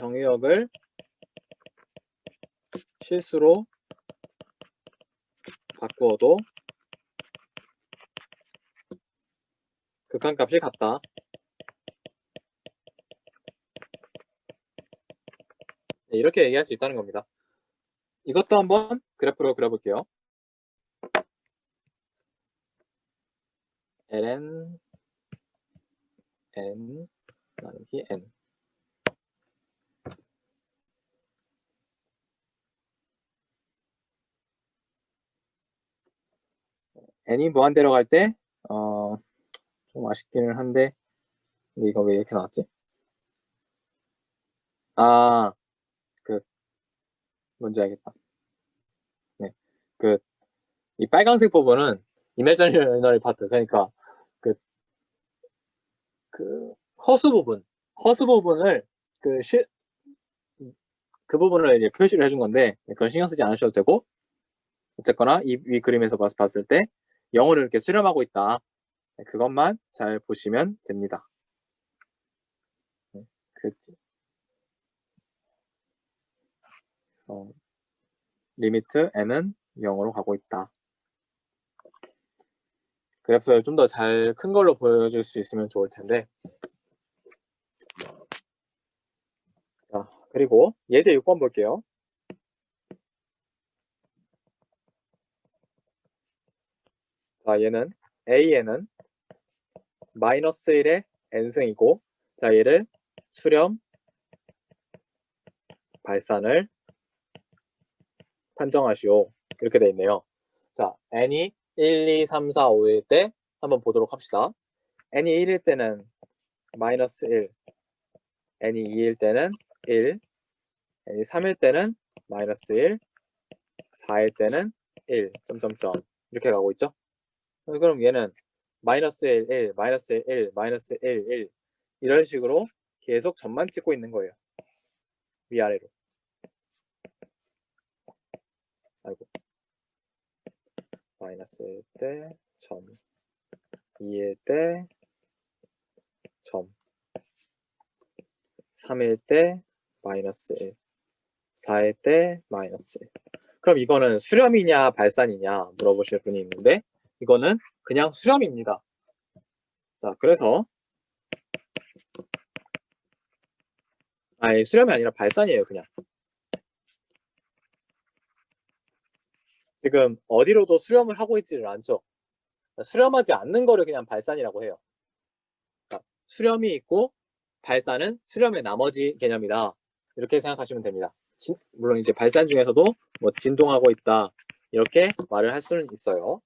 정의역을 실수로 바꾸어도 극한값이 같다. 네, 이렇게 얘기할 수 있다는 겁니다. 이것도 한번 그래프로 그려볼게요. ln n 나누기 n. n이 무한대로 갈 때 좀 아쉽기는 한데, 근데 이거 왜 이렇게 나왔지? 뭔지 알겠다. 네, 이 빨간색 부분은 이미지너리 파트, 그러니까 허수 부분을 그 부분을 이제 표시를 해준 건데, 그건 신경 쓰지 않으셔도 되고, 어쨌거나 이 위 그림에서 봤을 때 0을 이렇게 수렴하고 있다. 그것만 잘 보시면 됩니다. 리미트 n은 0으로 가고 있다. 그래프를 좀 더 잘 큰 걸로 보여줄 수 있으면 좋을 텐데. 자, 그리고 예제 6번 볼게요. 자, 얘는 AN은 마이너스 1의 n승이고, 자, 얘를 수렴, 발산을 판정하시오. 이렇게 돼 있네요. 자, n이 1, 2, 3, 4, 5일 때 한번 보도록 합시다. n이 1일 때는 마이너스 1, n이 2일 때는 1, n이 3일 때는 마이너스 1, 4일 때는 1, 점점점 이렇게 가고 있죠. 그럼 얘는 마이너스 1, 1, 마이너스 1, 마이너스 1, 1 이런 식으로 계속 점만 찍고 있는 거예요. 위아래로. 아이고. 마이너스 1일 때 점, 2일 때 점, 3일 때 마이너스 1, 4일 때 마이너스 1. 그럼 이거는 수렴이냐 발산이냐 물어보실 분이 있는데, 이거는 그냥 수렴입니다. 자, 그래서 수렴이 아니라 발산이에요. 그냥 지금 어디로도 수렴을 하고 있지를 않죠. 수렴하지 않는 거를 그냥 발산이라고 해요. 자, 수렴이 있고 발산은 수렴의 나머지 개념이다. 이렇게 생각하시면 됩니다. 물론 이제 발산 중에서도 뭐 진동하고 있다 이렇게 말을 할 수는 있어요.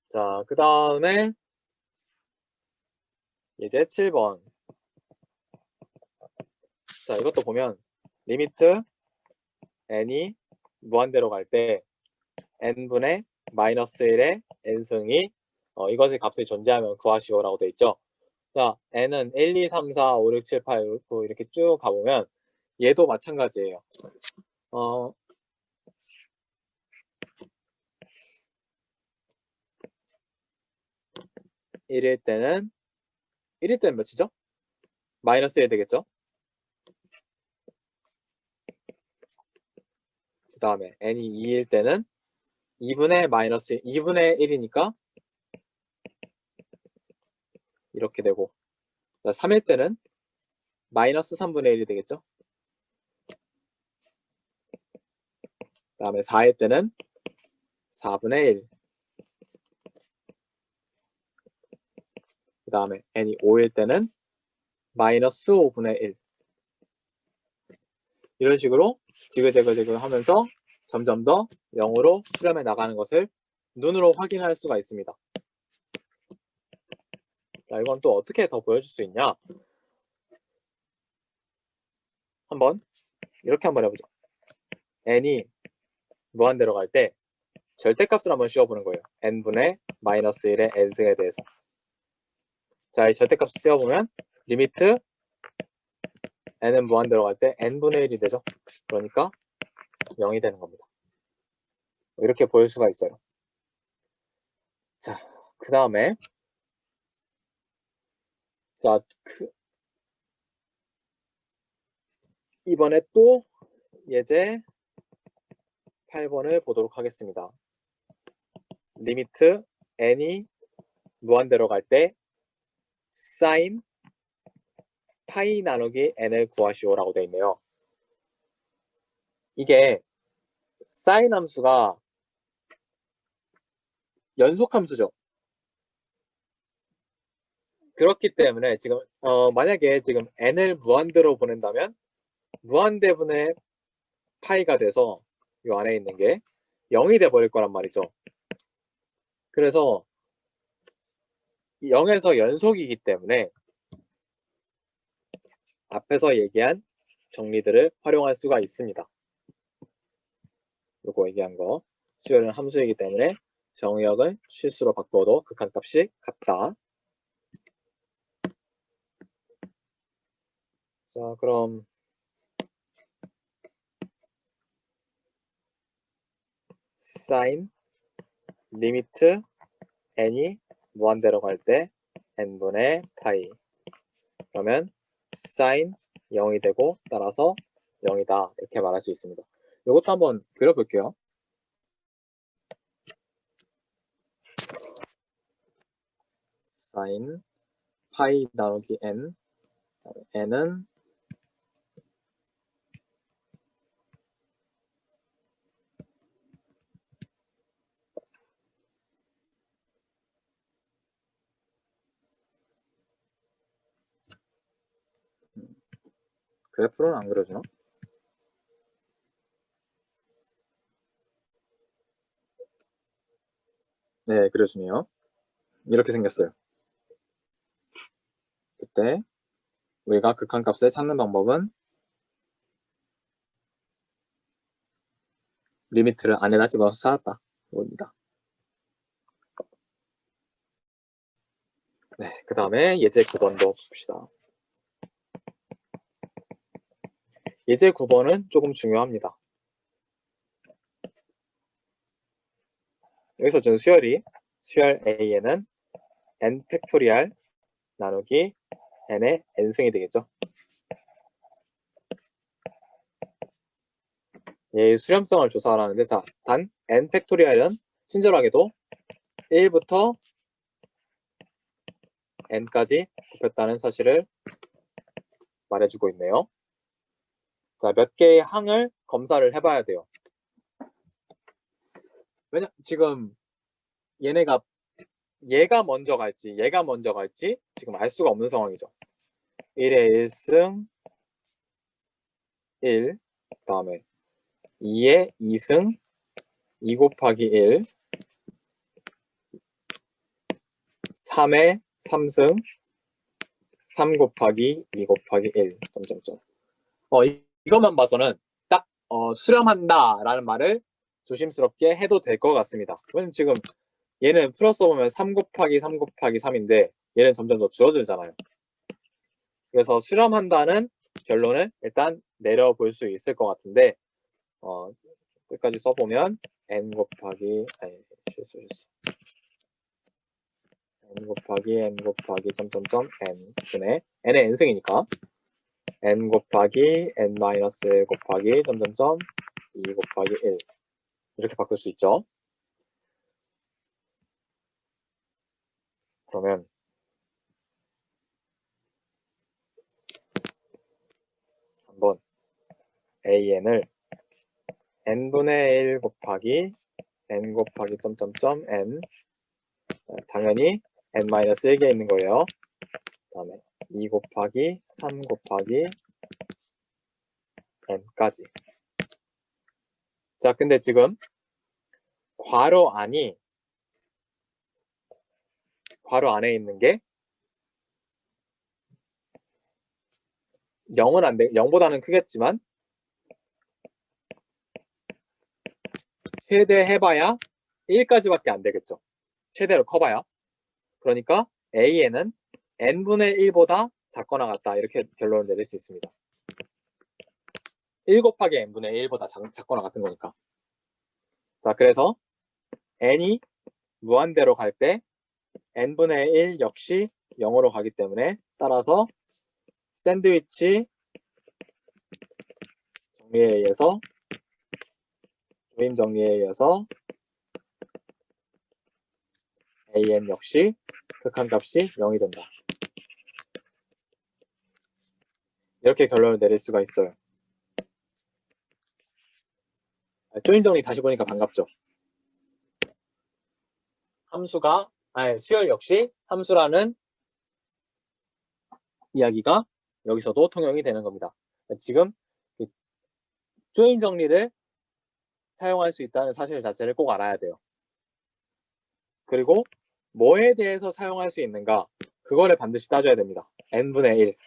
자, 그 다음에 이제 7번. 자, 이것도 보면 리미트 n이 무한대로 갈 때 n분의 마이너스 1의 n승이 이것의 값이 존재하면 구하시오라고 되어 있죠. 자, n은 1, 2, 3, 4, 5, 6, 7, 8 이렇게 쭉 가보면 얘도 마찬가지예요. 1일 때는 몇이죠? 마이너스 1 되겠죠? 그 다음에 n이 2일 때는 2분의 1이니까 이렇게 되고, 3일 때는 마이너스 3분의 1이 되겠죠? 그 다음에 4일 때는 4분의 1. 그 다음에 n이 5일 때는 마이너스 5분의 1. 이런 식으로 지그재그 하면서 점점 더 0으로 수렴해 나가는 것을 눈으로 확인할 수가 있습니다. 자, 이건 또 어떻게 더 보여줄 수 있냐? 이렇게 한번 해보죠. n이 무한대로 갈 때 절대값을 한번 씌워보는 거예요. n분의 마이너스 1의 n승에 대해서. 자, 이 절대값을 씌워보면 리미트 n은 무한대로 갈 때 n분의 1이 되죠. 그러니까 0이 되는 겁니다. 이렇게 보일 수가 있어요. 자, 그 다음에 이번에 또 예제 8번을 보도록 하겠습니다. 리미트 n이 무한대로 갈 때 sin 파이 나누기 n을 구하시오라고 되어 있네요. 이게 sin 함수가 연속함수죠. 그렇기 때문에 지금 만약에 지금 n을 무한대로 보낸다면 무한대분의 파이가 돼서 이 안에 있는 게 0이 돼 버릴 거란 말이죠. 그래서 0에서 연속이기 때문에 앞에서 얘기한 정리들을 활용할 수가 있습니다. 요거 얘기한 거 수열은 함수이기 때문에 정의역을 실수로 바꿔도 극한값이 같다. 자, 그럼 sin 리미트 n이 무한대로 갈 때 n분의 파이 그러면 sin 0이 되고 따라서 0이다 이렇게 말할 수 있습니다. 이것도 한번 그려볼게요. sin 파이 나누기 n n은 그래프로는 안 그려주나? 네, 그려주네요. 이렇게 생겼어요. 그때 우리가 극한값을 찾는 방법은 리미트를 안에다 집어넣어서 찾았다. 이겁니다. 네, 그 다음에 예제 9번도 봅시다. 예제 9번은 조금 중요합니다. 여기서 준 수열 A에는 n 팩토리얼 나누기 n의 n승이 되겠죠. 얘의 수렴성을 조사하라는데 자, 단 n 팩토리얼은 친절하게도 1부터 n까지 곱했다는 사실을 말해주고 있네요. 자, 몇 개의 항을 검사를 해봐야 돼요. 왜냐 지금 얘가 먼저 갈지 얘가 먼저 갈지 지금 알 수가 없는 상황이죠. 1의 1승 1, 그 다음에 2의 2승 2 곱하기 1, 3의 3승 3 곱하기 2 곱하기 1 점점점. 이것만 봐서는 딱 수렴한다 라는 말을 조심스럽게 해도 될 것 같습니다. 왜냐면 지금 얘는 풀어서 보면 3 곱하기 3 곱하기 3인데 얘는 점점 더 줄어들잖아요. 그래서 수렴한다는 결론을 일단 내려볼 수 있을 것 같은데 끝까지 써보면 n 곱하기 실수 n 곱하기 점점점 n 분의 n의 n승이니까 n 곱하기 n 마이너스 1 곱하기 점점점 2 곱하기 1 이렇게 바꿀 수 있죠. 그러면 한번 an을 n분의 1 곱하기 n 곱하기 점점점 n 당연히 n 마이너스 1개 있는 거예요. 그 다음에 2 곱하기 3 곱하기 n까지. 자, 근데 지금 괄호 안에 있는 게 0은 안 돼. 0보다는 크겠지만 최대 해봐야 1까지밖에 안 되겠죠. 최대로 커봐야. 그러니까 A에는 n분의 1보다 작거나 같다. 이렇게 결론을 내릴 수 있습니다. 1 곱하기 n분의 1보다 작거나 같은 거니까. 자, 그래서 n이 무한대로 갈 때 n분의 1 역시 0으로 가기 때문에 따라서 샌드위치 정리에 의해서 an 역시 극한값이 0이 된다. 이렇게 결론을 내릴 수가 있어요. 조임 정리 다시 보니까 반갑죠. 수열 역시 함수라는 이야기가 여기서도 통용이 되는 겁니다. 지금 조임 정리를 사용할 수 있다는 사실 자체를 꼭 알아야 돼요. 그리고 뭐에 대해서 사용할 수 있는가, 그거를 반드시 따져야 됩니다. n분의 1.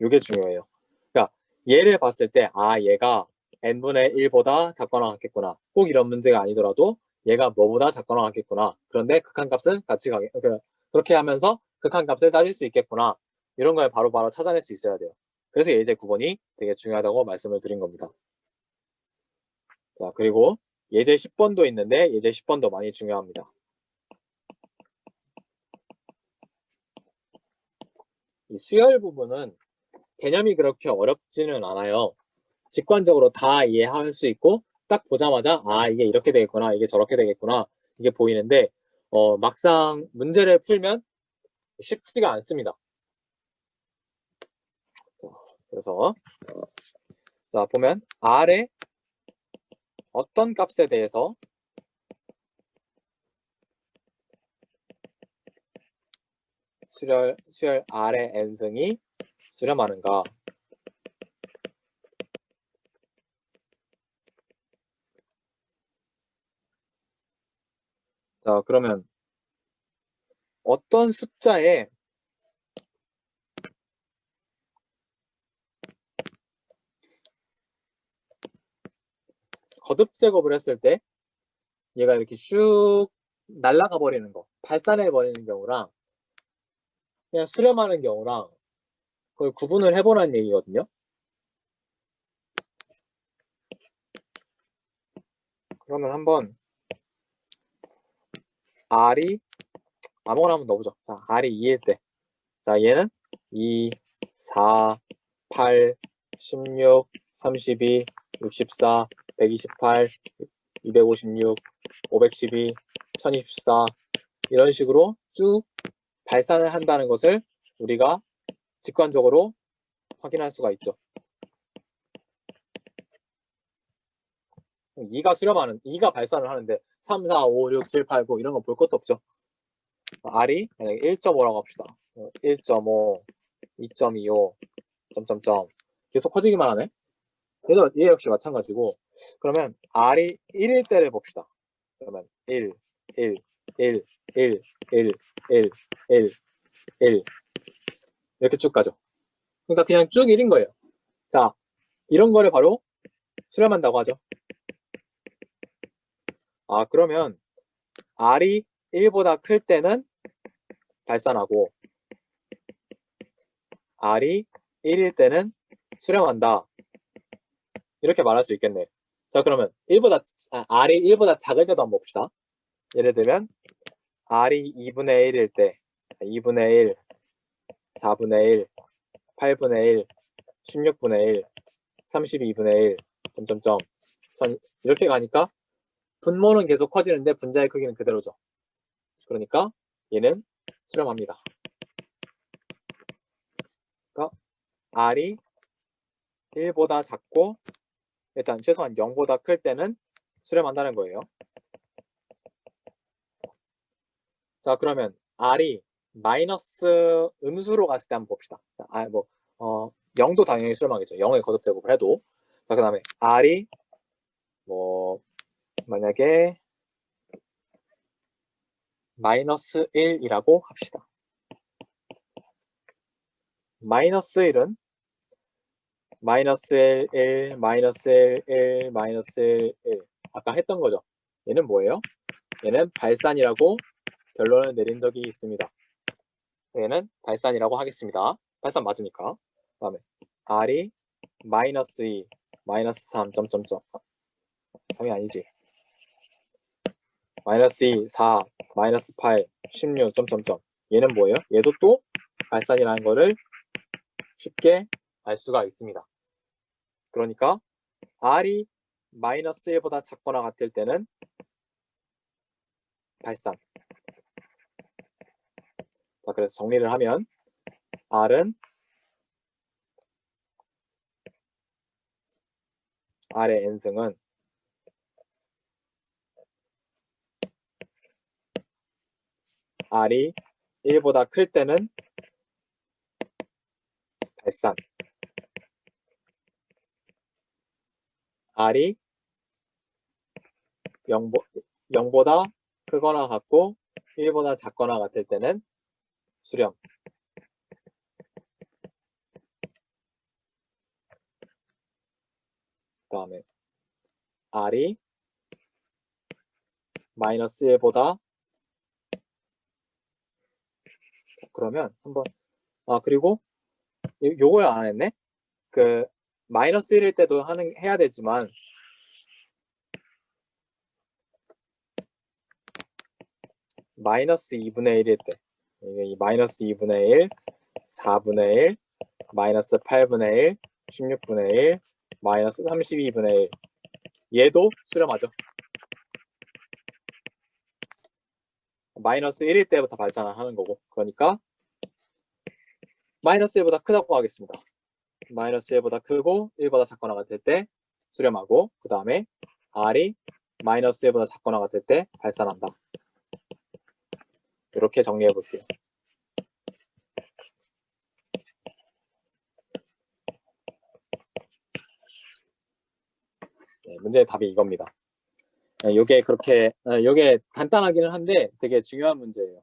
이게 중요해요. 그러니까 얘를 봤을 때 얘가 n분의 1보다 작거나 같겠구나. 꼭 이런 문제가 아니더라도 얘가 뭐보다 작거나 같겠구나. 그런데 극한값은 같이 그렇게 하면서 극한값을 따질 수 있겠구나. 이런 걸 바로바로 찾아낼 수 있어야 돼요. 그래서 예제 9번이 되게 중요하다고 말씀을 드린 겁니다. 자, 그리고 예제 10번도 있는데 예제 10번도 많이 중요합니다. 이 수열 부분은 개념이 그렇게 어렵지는 않아요. 직관적으로 다 이해할 수 있고 딱 보자마자 이게 이렇게 되겠구나, 이게 저렇게 되겠구나, 이게 보이는데 막상 문제를 풀면 쉽지가 않습니다. 그래서 자, 보면 R의 어떤 값에 대해서 수열 R의 n승이 수렴하는가. 자, 그러면 어떤 숫자에 거듭 제곱을 했을 때 얘가 이렇게 슉 날아가 버리는 거, 발산해 버리는 경우랑 그냥 수렴하는 경우랑 그걸 구분을 해보라는 얘기거든요. 그러면 한번 R이 아무거나 한번 넣어보죠. 자, R이 2일 때, 자, 얘는 2, 4, 8, 16, 32, 64, 128, 256, 512, 1024 이런 식으로 쭉 발산을 한다는 것을 우리가 직관적으로 확인할 수가 있죠. 2가 발산을 하는데 3, 4, 5, 6, 7, 8, 9 이런 거 볼 것도 없죠. R이 1.5라고 합시다. 1.5, 2.25, 점점점 계속 커지기만 하네. 그래서 얘 역시 마찬가지고, 그러면 R이 1일 때를 봅시다. 그러면 1, 1, 1, 1, 1, 1, 1, 1 이렇게 쭉 가죠. 그러니까 그냥 쭉 1인 거예요. 자, 이런 거를 바로 수렴한다고 하죠. 그러면 R이 1보다 클 때는 발산하고 R이 1일 때는 수렴한다. 이렇게 말할 수 있겠네. 자, 그러면 R이 1보다 작을 때도 한번 봅시다. 예를 들면 R이 2분의 1일 때 2분의 1, 4분의 1, 8분의 1, 16분의 1, 32분의 1, 점점점 이렇게 가니까 분모는 계속 커지는데 분자의 크기는 그대로죠. 그러니까 얘는 수렴합니다. 그러니까 R이 1보다 작고 일단 최소한 0보다 클 때는 수렴한다는 거예요. 자, 그러면 R이 마이너스 음수로 갔을 때 한번 봅시다. 0도 당연히 수렴하겠죠. 0을 거듭 제곱을 해도. 자, 그 다음에 R이 만약에 마이너스 1이라고 합시다. 마이너스 1은 마이너스 1, 1, 마이너스 1, 1, 마이너스 1, 1 아까 했던 거죠. 얘는 뭐예요? 얘는 발산이라고 결론을 내린 적이 있습니다. 얘는 발산이라고 하겠습니다. 발산 맞으니까. 그 다음에 R이 마이너스 2, 마이너스 3, 점점점 3이 아니지. 마이너스 2, 4, 마이너스 8, 16, 점점점 얘는 뭐예요? 얘도 또 발산이라는 거를 쉽게 알 수가 있습니다. 그러니까 R이 마이너스 1보다 작거나 같을 때는 발산. 자, 그래서 정리를 하면 R의 n승은 R이 1보다 클 때는 발산. R이 0보다 크거나 같고 1보다 작거나 같을 때는 수렴. 그 다음에 R이 마이너스 1보다 그러면 한번 그리고 요걸 안 했네. 그 마이너스 1일 때도 해야 되지만 마이너스 2분의 1일 때 이게 마이너스 2분의 1, 4분의 1, 마이너스 8분의 1, 16분의 1, 마이너스 32분의 1 얘도 수렴하죠. 마이너스 1일 때부터 발산을 하는 거고 그러니까 마이너스 1보다 크다고 하겠습니다. 마이너스 1보다 크고 1보다 작거나 같을 때 수렴하고 그 다음에 R이 마이너스 1보다 작거나 같을 때 발산한다. 이렇게 정리해 볼게요. 네, 문제의 답이 이겁니다. 이게 그렇게 이게 간단하기는 한데 되게 중요한 문제예요.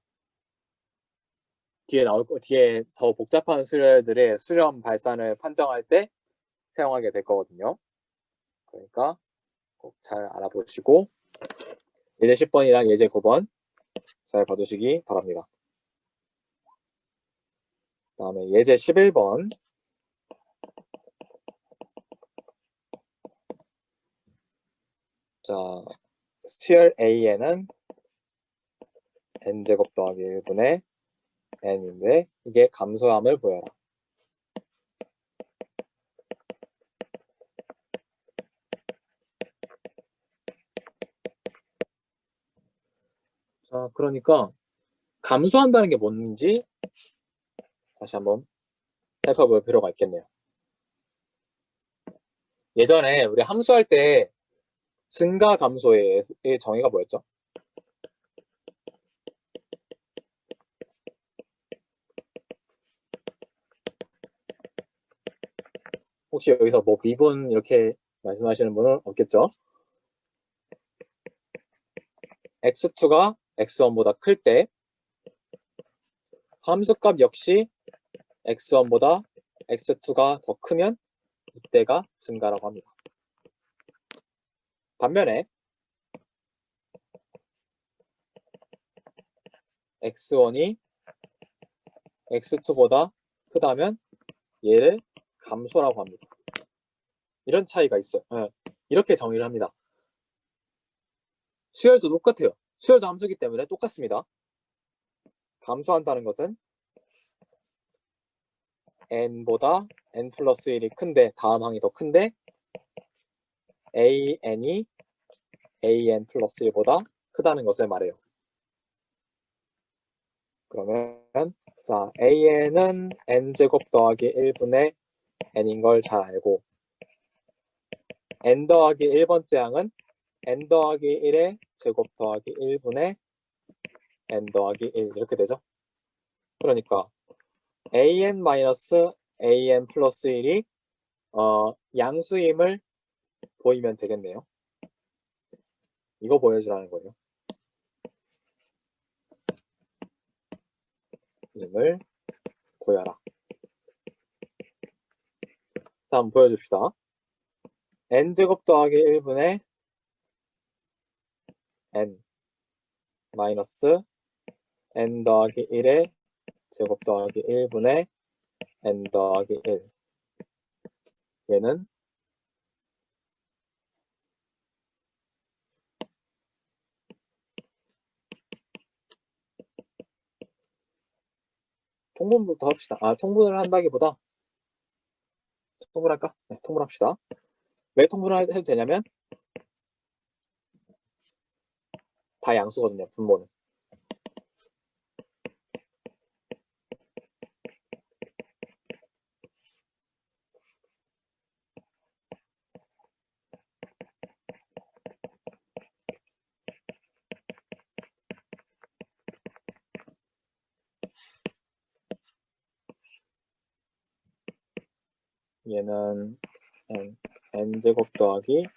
뒤에 더 복잡한 수열들의 수렴 발산을 판정할 때 사용하게 될 거거든요. 그러니까 꼭 잘 알아보시고 예제 10번이랑 예제 9번 잘 봐두시기 바랍니다. 그 다음에 예제 11번 자, 수열 A에는 n제곱 더하기 1분의 n인데 이게 감소함을 보여라. 자, 그러니까 감소한다는 게 뭔지 다시 한번 살펴볼 필요가 있겠네요. 예전에 우리 함수할 때 증가 감소의 정의가 뭐였죠? 혹시 여기서 뭐 미분 이렇게 말씀하시는 분은 없겠죠? x2가 x1보다 클 때 함수값 역시 x1보다 x2가 더 크면 이때가 증가라고 합니다. 반면에 x1이 x2보다 크다면 얘를 감소라고 합니다. 이런 차이가 있어요. 이렇게 정의를 합니다. 수열도 똑같아요. 수열도 함수기 때문에 똑같습니다. 감소한다는 것은 n보다 n 플러스 1이 큰데 다음 항이 더 큰데 an이 an 플러스 1보다 크다는 것을 말해요. 그러면 자 an은 n제곱 더하기 1분의 n인 걸 잘 알고 n 더하기 1번째 항은 n 더하기 1의 제곱 더하기 1분의 n 더하기 1 이렇게 되죠. 그러니까 an 마이너스 an 플러스 1이 양수임을 보이면 되겠네요. 이거 보여주라는 거예요. 임을 보여라. 자, 한번 보여줍시다. n제곱 더하기 1분의 n 마이너스 n 더하기 1의 제곱 더하기 1분의 n 더하기 1 얘는 통분부터 합시다. 통분을 한다기보다 통분할까? 네, 통분합시다. 왜 통분해도 되냐면 다 양수거든요. 분모는. 얘는 n제곱 더하기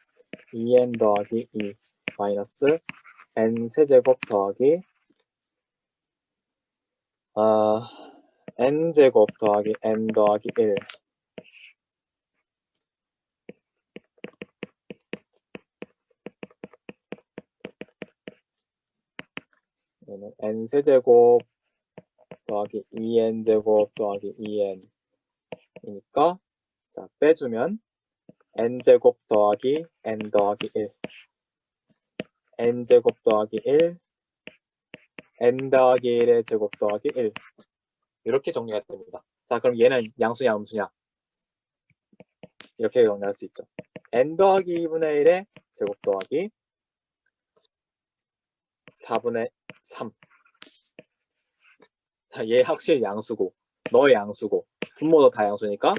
2n 더하기 2 마이너스 n세제곱 더하기 n제곱 더하기 n 더하기 1 얘는 n세제곱 더하기 2n제곱 더하기 2n이니까 자 빼주면 n제곱 더하기 n 더하기 1 n제곱 더하기 1 n 더하기 1의 제곱 더하기 1 이렇게 정리가 됩니다. 자 그럼 얘는 양수냐 음수냐 이렇게 정리할 수 있죠. n 더하기 2분의 1의 제곱 더하기 4분의 3 자, 얘 확실히 양수고 너의 양수고 분모도 다 양수니까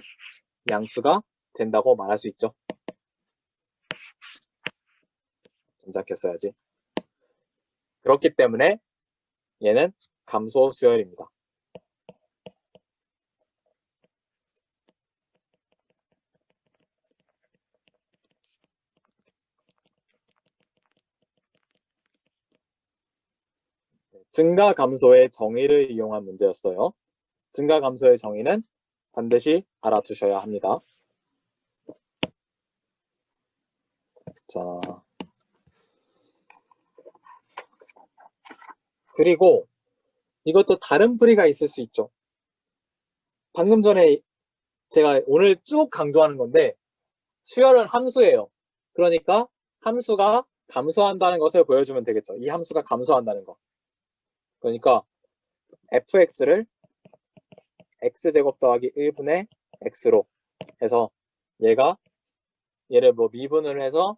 양수가 된다고 말할 수 있죠. 점작했어야지. 그렇기 때문에 얘는 감소 수열입니다. 증가 감소의 정의를 이용한 문제였어요. 증가 감소의 정의는 반드시 알아두셔야 합니다. 자, 그리고 이것도 다른 풀이가 있을 수 있죠. 방금 전에 제가 오늘 쭉 강조하는 건데 수열은 함수예요. 그러니까 함수가 감소한다는 것을 보여주면 되겠죠. 이 함수가 감소한다는 거. 그러니까 fx를 x제곱 더하기 1분의 x로 해서 얘를 뭐 미분을 해서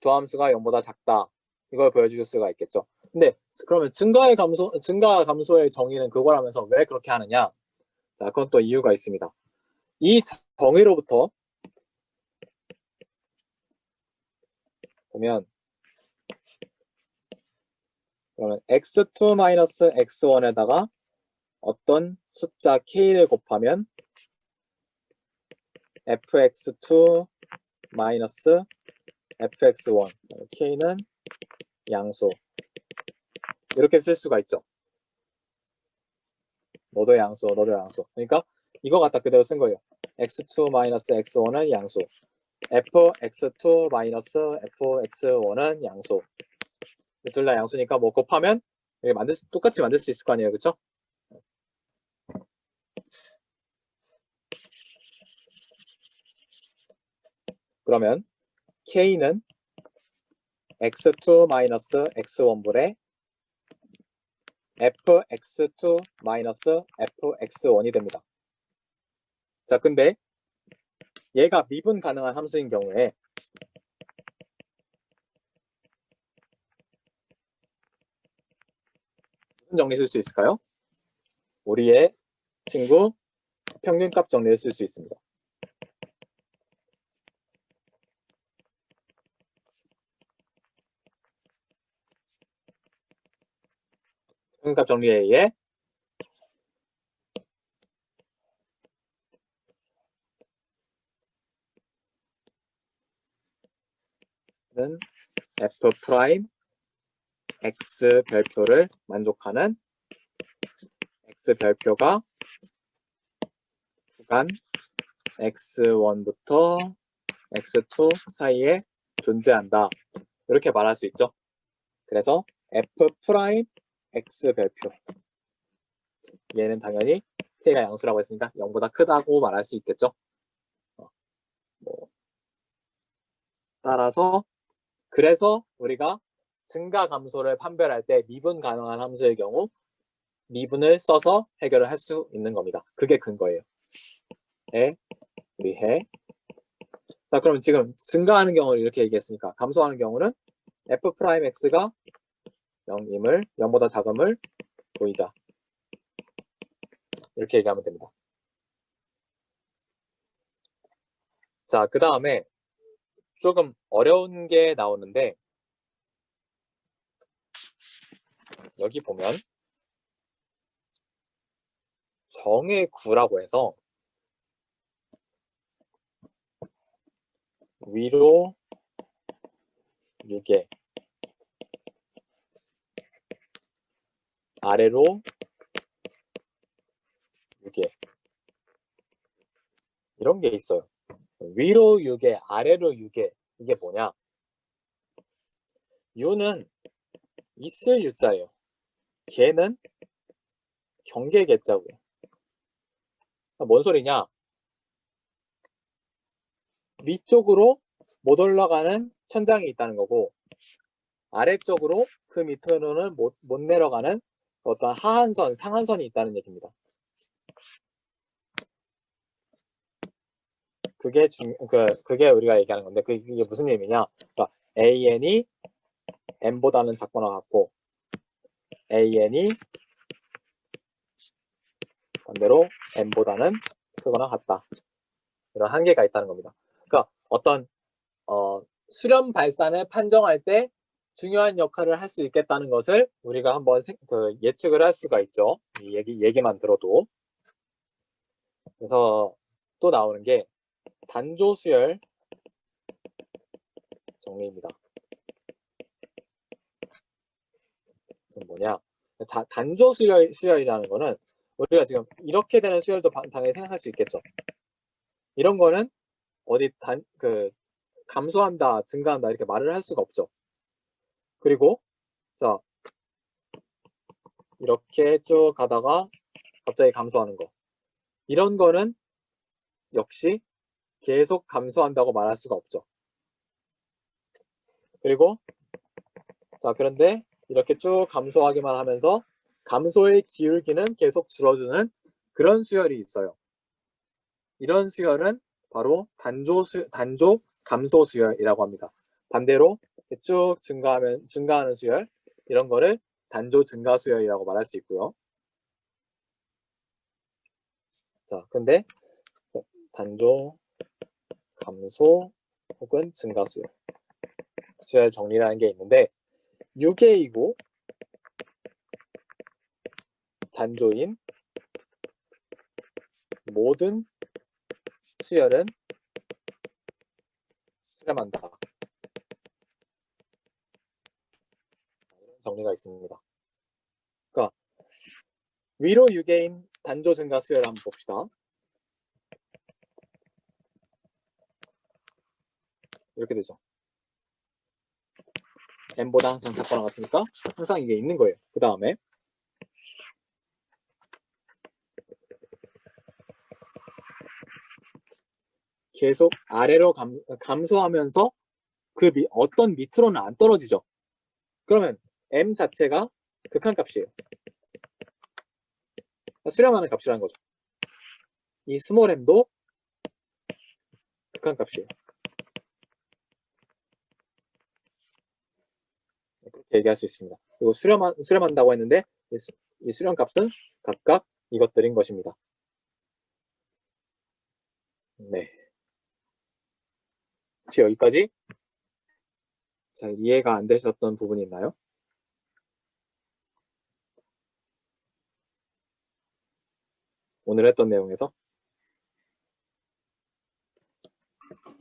도함수가 0보다 작다. 이걸 보여줄 수가 있겠죠. 근데 그러면 증가 감소의 정의는 그거라면서 왜 그렇게 하느냐? 자, 그건 또 이유가 있습니다. 이 정의로부터 보면 그러면 x2-x1에다가 어떤 숫자 k를 곱하면 fx2 fx1 k는 양수 이렇게 쓸 수가 있죠. 너도 양수 너도 양수. 그러니까 이거 갖다 그대로 쓴 거예요. x2 x1은 양수 fx2 fx1은 양수. 둘 다 양수니까 뭐 곱하면 똑같이 만들 수 있을 거 아니에요. 그쵸? 그러면 k는 x2 x1분의 fx2 fx1이 됩니다. 자, 근데 얘가 미분 가능한 함수인 경우에 무슨 정리 쓸 수 있을까요? 우리의 친구 평균값 정리를 쓸 수 있습니다. 평균값 정리에 의해 는 f 프라임 x 별표를 만족하는 x 별표가 구간 x1부터 x2 사이에 존재한다. 이렇게 말할 수 있죠. 그래서 f 프라임 x 별표 얘는 당연히 k가 양수라고 했으니까 0보다 크다고 말할 수 있겠죠. 따라서 그래서 우리가 증가 감소를 판별할 때 미분 가능한 함수의 경우 미분을 써서 해결을 할 수 있는 겁니다. 그게 근거예요. 에 의해 자, 그럼 지금 증가하는 경우를 이렇게 얘기했으니까 감소하는 경우는 f'x가 0보다 작음을 보이자. 이렇게 얘기하면 됩니다. 자, 그 다음에 조금 어려운 게 나오는데 여기 보면 정의 구라고 해서 위로 6개, 아래로 6개 이런 게 있어요. 위로 6개, 아래로 6개 이게 뭐냐? U는 있을 U자예요. 개는 경계 개자고요. 뭔 소리냐? 위쪽으로 못 올라가는 천장이 있다는 거고 아래쪽으로 그 밑으로는 못 내려가는 어떤 하한선, 상한선이 있다는 얘기입니다. 그게 우리가 얘기하는 건데 그게 무슨 의미냐? 그러니까 AN이 M보다는 작거나 같고 AN이 반대로 M보다는 크거나 같다. 이런 한계가 있다는 겁니다. 그러니까 어떤 수렴 발산을 판정할 때 중요한 역할을 할 수 있겠다는 것을 우리가 한번 예측을 할 수가 있죠. 이 얘기만 들어도. 그래서 또 나오는 게 단조 수열 정리입니다. 뭐냐? 단조 수열이라는 거는 우리가 지금 이렇게 되는 수열도 당연히 생각할 수 있겠죠. 이런 거는 어디 감소한다, 증가한다 이렇게 말을 할 수가 없죠. 그리고 자 이렇게 쭉 가다가 갑자기 감소하는 거 이런 거는 역시 계속 감소한다고 말할 수가 없죠. 그리고 자 그런데 이렇게 쭉 감소하기만 하면서 감소의 기울기는 계속 줄어드는 그런 수열이 있어요. 이런 수열은 바로 단조 감소 수열이라고 합니다. 반대로 쭉 증가하는 수열 이런 거를 단조 증가 수열이라고 말할 수 있고요. 자, 근데 단조 감소 혹은 증가 수열 정리라는 게 있는데 6개이고 단조인 모든 수열은 수렴한다. 이런 정리가 있습니다. 그러니까 위로 6개인 단조 증가 수열 한번 봅시다. 이렇게 되죠. M보다 항상 작거나 같으니까 항상 이게 있는 거예요. 그 다음에 계속 아래로 감소하면서 어떤 밑으로는 안 떨어지죠. 그러면 M 자체가 극한값이에요. 수렴하는 값이라는 거죠. 이 스몰 m도 극한값이에요. 그렇게 얘기할 수 있습니다. 그리고 수렴한다고 했는데 이 수렴값은 각각 이것들인 것입니다. 네. 혹시 여기까지 잘 이해가 안 되셨던 부분이 있나요? 오늘 했던 내용에서?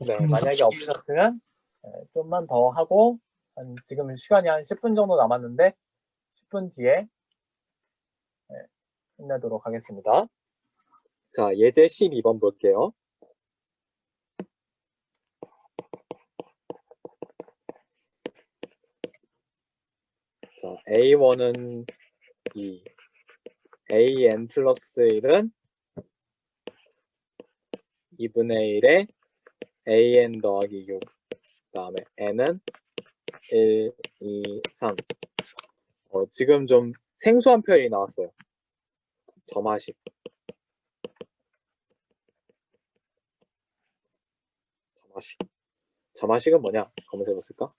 네, 만약에 없으셨으면 좀만 더 하고 지금 시간이 한 10분 정도 남았는데 10분 뒤에 끝내도록 하겠습니다. 자, 예제 12번 볼게요. 자, A1은 2, AN 플러스 1은 2분의 1에 AN 더하기 6, 그 다음에 N은 1, 2, 3. 지금 좀 생소한 표현이 나왔어요. 점화식. 점화식. 점화식은 뭐냐? 검색해 봤을까?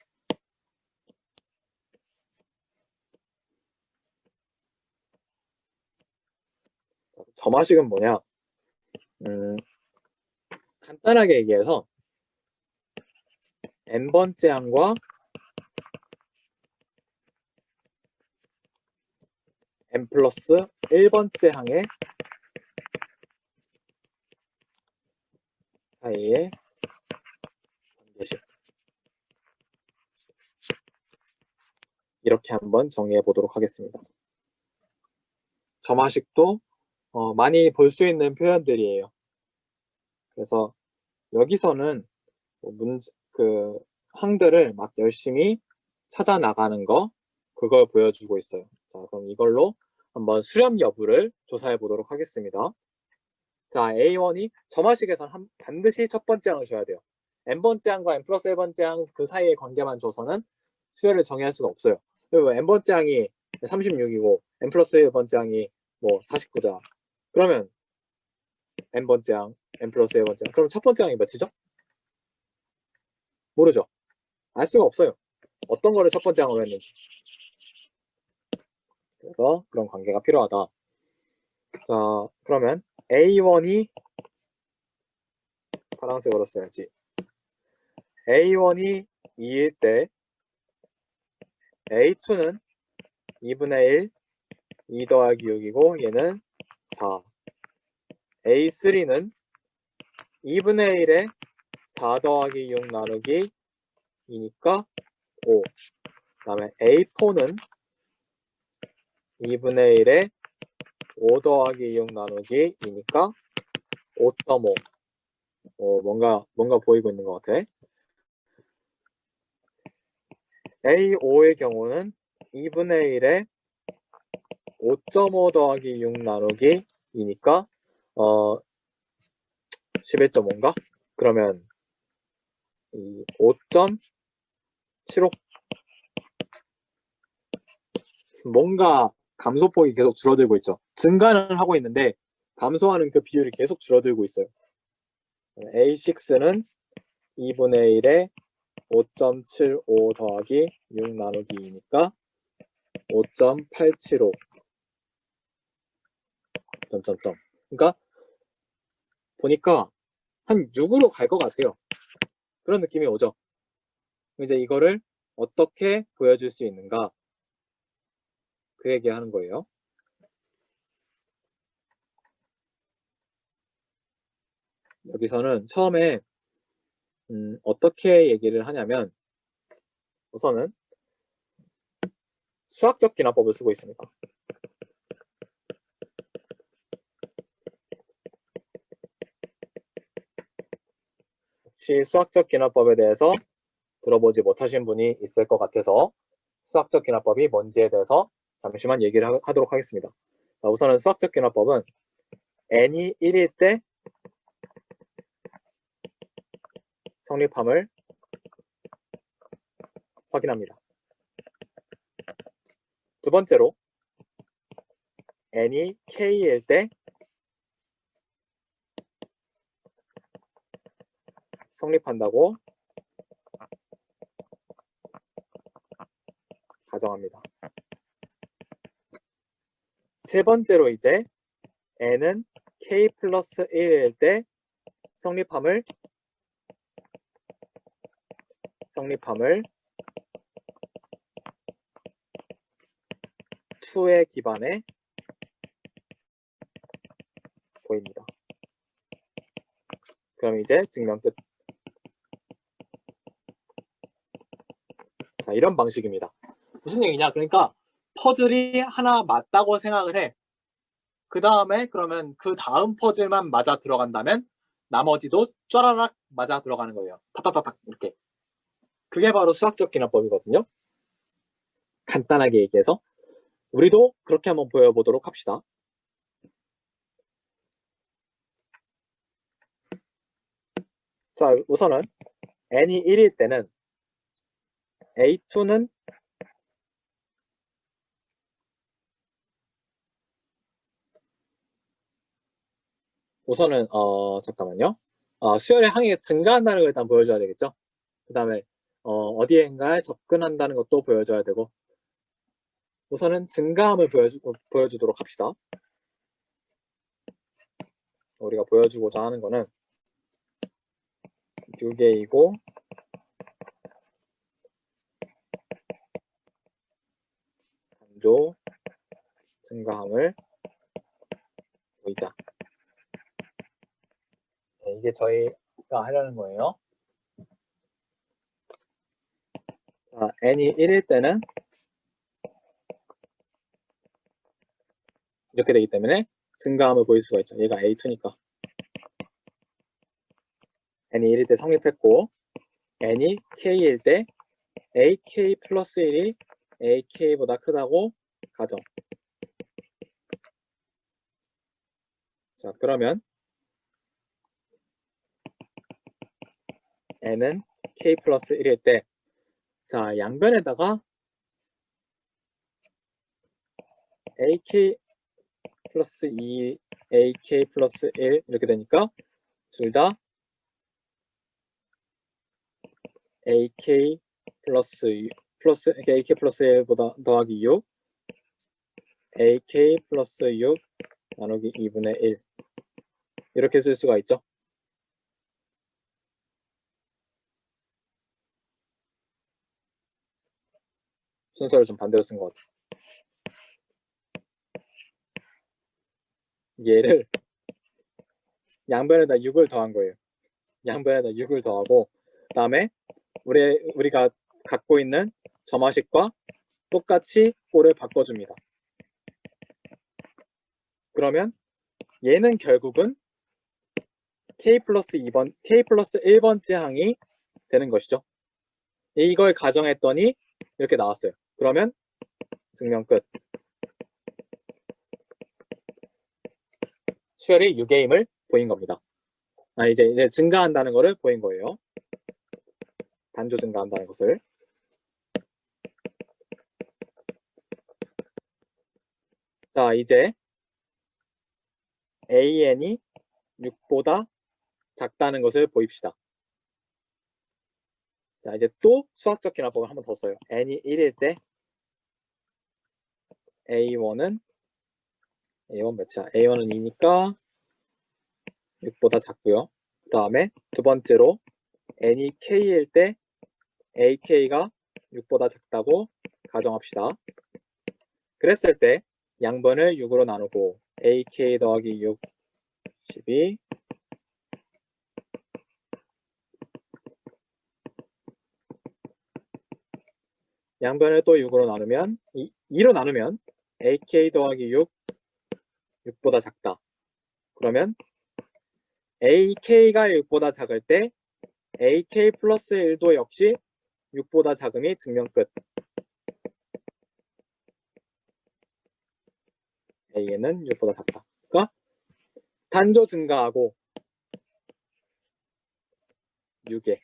점화식은 뭐냐? 간단하게 얘기해서 n번째 항과 n 플러스 1번째 항의 사이의 관계식. 이렇게 한번 정리해 보도록 하겠습니다. 점화식도 많이 볼 수 있는 표현들이에요. 그래서 여기서는 그 항들을 막 열심히 찾아 나가는 거, 그걸 보여주고 있어요. 자, 그럼 이걸로 한번 수렴 여부를 조사해 보도록 하겠습니다. 자, A1이 점화식에서는 반드시 첫 번째 항을 줘야 돼요. n번째 항과 n 플러스 1번째 항 그 사이의 관계만 줘서는 수열을 정의할 수가 없어요. 그리고 n번째 항이 36이고 n 플러스 1번째 항이 뭐 49다. 그러면 n번째 항, n 플러스 1번째 항. 그럼 첫 번째 항이 몇이죠? 모르죠. 알 수가 없어요. 어떤 거를 첫 번째 항으로 했는지. 그래서 그런 관계가 필요하다. 자, 그러면 A1이 파란색으로 써야지. A1이 2일 때 A2는 2분의 1, 2 더하기 6이고 얘는 4. A3는 2분의 1에 4 더하기 6 나누기 2니까 5. 그 다음에 A4는 2분의 1에 5 더하기 6 나누기 2니까 5.5. 뭔가 보이고 있는 것 같아. A5의 경우는 2분의 1에 5.5 더하기 6 나누기 2니까 11.5인가? 그러면 5.75. 뭔가 감소폭이 계속 줄어들고 있죠. 증가는 하고 있는데 감소하는 그 비율이 계속 줄어들고 있어요. A6는 2분의 1에 5.75 더하기 6 나누기 2니까 5.875. 점점점. 그러니까 보니까 한 6으로 갈 것 같아요. 그런 느낌이 오죠. 이제 이거를 어떻게 보여줄 수 있는가, 그 얘기 하는 거예요. 여기서는 처음에 어떻게 얘기를 하냐면 우선은 수학적 기납법을 쓰고 있습니다. 혹시 수학적 기납법에 대해서 들어보지 못하신 분이 있을 것 같아서 수학적 기납법이 뭔지에 대해서 잠시만 얘기를 하도록 하겠습니다. 자, 우선은 수학적 기납법은 n이 1일 때 성립함을 확인합니다. 두 번째로 n이 k일 때 성립한다고 가정합니다. 세 번째로 이제 n은 k 플러스 1일 때 성립함을 2에 기반해 보입니다. 그럼 이제 증명 끝. 자, 이런 방식입니다. 무슨 얘기냐? 그러니까 퍼즐이 하나 맞다고 생각을 해. 그 다음에 그러면 그 다음 퍼즐만 맞아 들어간다면 나머지도 쫘라락 맞아 들어가는 거예요. 탁탁탁탁 이렇게. 그게 바로 수학적 기납법이거든요. 간단하게 얘기해서 우리도 그렇게 한번 보여보도록 합시다. 자, 우선은 n이 1일 때는 A2는 우선은 잠깐만요. 수열의 항이 증가한다는 걸 일단 보여줘야 되겠죠. 그 다음에 어디엔가에 접근한다는 것도 보여줘야 되고, 우선은 증가함을 보여주도록 합시다. 우리가 보여주고자 하는 거는 6개이고 단조 증가함을 보이자. 네, 이게 저희가 하려는 거예요. 자, n이 1일 때는 이렇게 되기 때문에 증가함을 보일 수가 있죠. 얘가 A2니까. n이 1일 때 성립했고, n이 k일 때 ak 플러스 1이 ak보다 크다고 가정. 자, 그러면 n은 k 플러스 1일 때, 자, 양변에다가 ak 플러스 2, ak 플러스 1 이렇게 되니까 둘 다 ak 플러스 ak 플러스 1보다 더하기 6, ak 플러스 6 나누기 2분의 1 이렇게 쓸 수가 있죠. 순서를 좀 반대로 쓴 것 같아요. 얘를 양변에다 6을 더한 거예요. 양변에다 6을 더하고, 그 다음에 우리가 갖고 있는 점화식과 똑같이 꼴을 바꿔줍니다. 그러면 얘는 결국은 k 플러스 1번째 항이 되는 것이죠. 이걸 가정했더니 이렇게 나왔어요. 그러면 증명 끝. 수열이 6A임을 보인 겁니다. 이제 증가한다는 것을 보인 거예요. 단조 증가한다는 것을. 자, 이제 AN이 6보다 작다는 것을 보입시다. 자, 이제 또 수학적 기납법을 한 번 더 써요. n이 1일 때 A1 몇이야? A1은 2니까 6보다 작고요. 그 다음에 두 번째로 n이 k일 때 ak가 6보다 작다고 가정합시다. 그랬을 때 양변을 6으로 나누고 ak 더하기 6, 12 양변을 또 6으로 나누면 2로 나누면 ak 더하기 6, 6보다 작다. 그러면 ak가 6보다 작을 때 ak 플러스 1도 역시 6보다 작음이 증명 끝. a는 6보다 작다. 그러니까 단조 증가하고 6에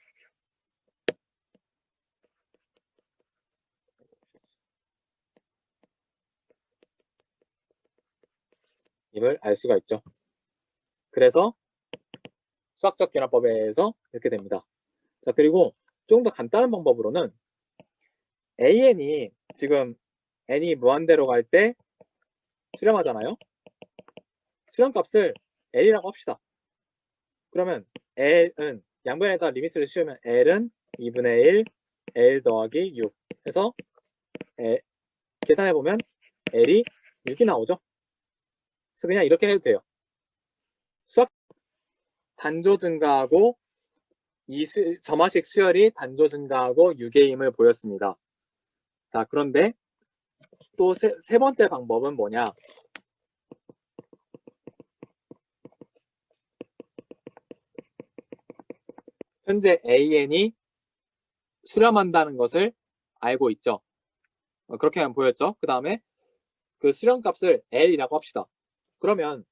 임을 알 수가 있죠. 그래서 수학적 기납법에서 이렇게 됩니다. 자, 그리고 조금 더 간단한 방법으로는 an이 지금 n이 무한대로 갈 때 수렴하잖아요. 수렴값을 l이라고 합시다. 그러면 l은 양변에다 리미트를 씌우면 l은 2분의 1 l 더하기 6 해서 계산해보면 l이 6이 나오죠. 그래서 그냥 이렇게 해도 돼요. 수학 단조 증가하고 점화식 수열이 단조 증가하고 6A임을 보였습니다. 자, 그런데 또 세 번째 방법은 뭐냐? 현재 AN이 수렴한다는 것을 알고 있죠. 그렇게만 보였죠. 그 다음에 그 수렴값을 L이라고 합시다. 그러면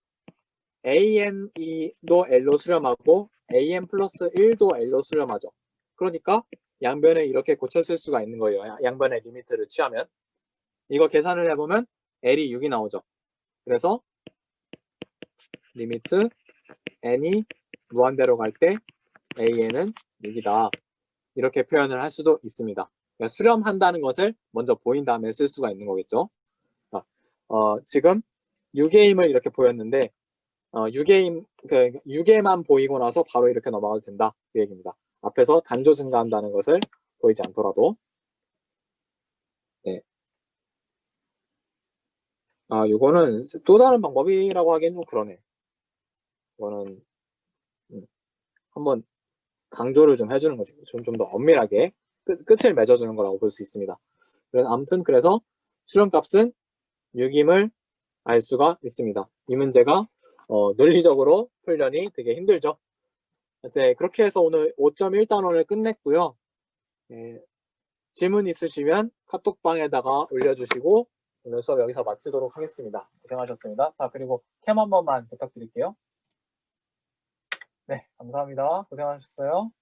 AN도 L로 수렴하고 AN 플러스 1도 L로 수렴하죠. 그러니까 양변을 이렇게 고쳤을 수가 있는 거예요. 양변의 리미트를 취하면. 이거 계산을 해보면 L이 6이 나오죠. 그래서 리미트 n이 무한대로 갈 때 AN은 6이다. 이렇게 표현을 할 수도 있습니다. 그러니까 수렴한다는 것을 먼저 보인 다음에 쓸 수가 있는 거겠죠. 지금 6A임을 이렇게 보였는데 6A만 보이고 나서 바로 이렇게 넘어가도 된다. 그 얘기입니다. 앞에서 단조 증가한다는 것을 보이지 않더라도. 네. 이거는 또 다른 방법이라고 하기엔 좀 그러네. 이거는 한번 강조를 좀 해주는 거지. 좀 더 엄밀하게 끝을 맺어주는 거라고 볼 수 있습니다. 그래서 수렴값은 6임을 알 수가 있습니다. 이 문제가 논리적으로 풀려니 되게 힘들죠. 네, 그렇게 해서 오늘 5.1단원을 끝냈고요. 네, 질문 있으시면 카톡방에다가 올려주시고 오늘 수업 여기서 마치도록 하겠습니다. 고생하셨습니다. 자, 그리고 캠 한 번만 부탁드릴게요. 네, 감사합니다. 고생하셨어요.